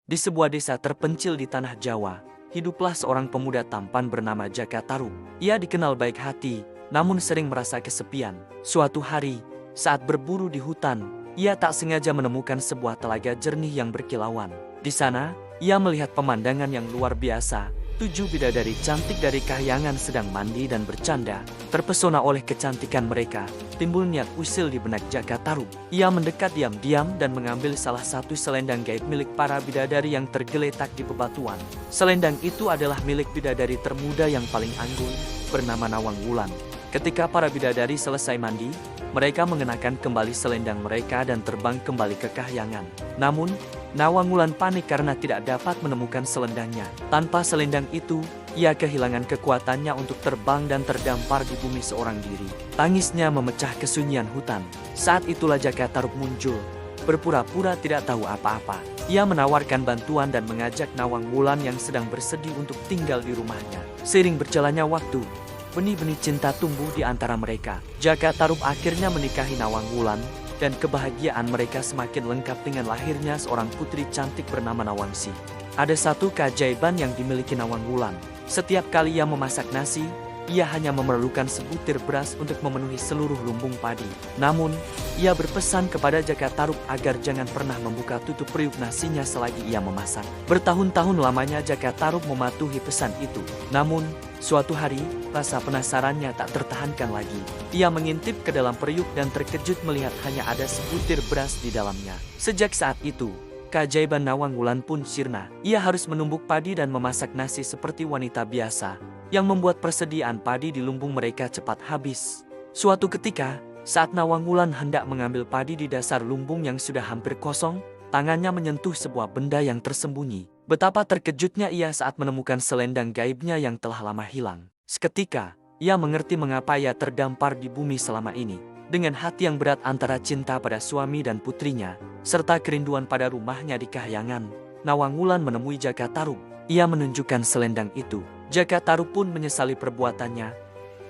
Di sebuah desa terpencil di tanah Jawa, hiduplah seorang pemuda tampan bernama Jaka Tarub. Ia dikenal baik hati, namun sering merasa kesepian. Suatu hari, saat berburu di hutan, ia tak sengaja menemukan sebuah telaga jernih yang berkilauan. Di sana, ia melihat pemandangan yang luar biasa. 7 bidadari cantik dari kahyangan sedang mandi dan bercanda. Terpesona oleh kecantikan mereka, timbul niat usil di benak Jaka Tarub. Ia mendekat diam-diam dan mengambil salah satu selendang gaib milik para bidadari yang tergeletak di bebatuan. Selendang itu adalah milik bidadari termuda yang paling anggun, bernama Nawang Wulan. Ketika para bidadari selesai mandi, mereka mengenakan kembali selendang mereka dan terbang kembali ke kahyangan. Namun, Nawang Wulan panik karena tidak dapat menemukan selendangnya. Tanpa selendang itu, ia kehilangan kekuatannya untuk terbang dan terdampar di bumi seorang diri. Tangisnya memecah kesunyian hutan. Saat itulah Jaka Tarub muncul, berpura-pura tidak tahu apa-apa. Ia menawarkan bantuan dan mengajak Nawang Wulan yang sedang bersedih untuk tinggal di rumahnya. Seiring berjalannya waktu, benih-benih cinta tumbuh di antara mereka. Jaka Tarub akhirnya menikahi Nawang Wulan, dan kebahagiaan mereka semakin lengkap dengan lahirnya seorang putri cantik bernama Nawangsi. Ada satu keajaiban yang dimiliki Nawang Wulan. Setiap kali ia memasak nasi, ia hanya memerlukan sebutir beras untuk memenuhi seluruh lumbung padi. Namun, ia berpesan kepada Jaka Tarub agar jangan pernah membuka tutup periuk nasinya selagi ia memasak. Bertahun-tahun lamanya Jaka Tarub mematuhi pesan itu. Namun, suatu hari, rasa penasarannya tak tertahankan lagi. Ia mengintip ke dalam periuk dan terkejut melihat hanya ada sebutir beras di dalamnya. Sejak saat itu, keajaiban Nawang Wulan pun sirna. Ia harus menumbuk padi dan memasak nasi seperti wanita biasa, yang membuat persediaan padi di lumbung mereka cepat habis. Suatu ketika, saat Nawang Wulan hendak mengambil padi di dasar lumbung yang sudah hampir kosong, tangannya menyentuh sebuah benda yang tersembunyi. Betapa terkejutnya ia saat menemukan selendang gaibnya yang telah lama hilang. Seketika, ia mengerti mengapa ia terdampar di bumi selama ini. Dengan hati yang berat antara cinta pada suami dan putrinya, serta kerinduan pada rumahnya di kahyangan, Nawang Wulan menemui Jaka Tarub. Ia menunjukkan selendang itu. Jaka Tarub pun menyesali perbuatannya.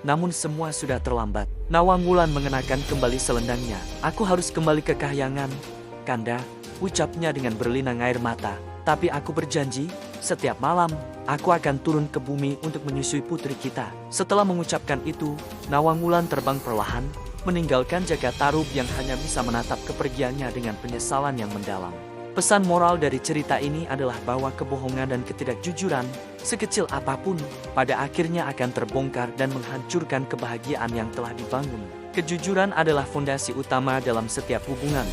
Namun semua sudah terlambat. Nawang Wulan mengenakan kembali selendangnya. "Aku harus kembali ke kahyangan, Kanda," ucapnya dengan berlinang air mata. "Tapi aku berjanji, setiap malam, aku akan turun ke bumi untuk menyusui putri kita." Setelah mengucapkan itu, Nawang Wulan terbang perlahan, meninggalkan Jaka Tarub yang hanya bisa menatap kepergiannya dengan penyesalan yang mendalam. Pesan moral dari cerita ini adalah bahwa kebohongan dan ketidakjujuran, sekecil apapun, pada akhirnya akan terbongkar dan menghancurkan kebahagiaan yang telah dibangun. Kejujuran adalah fondasi utama dalam setiap hubungan.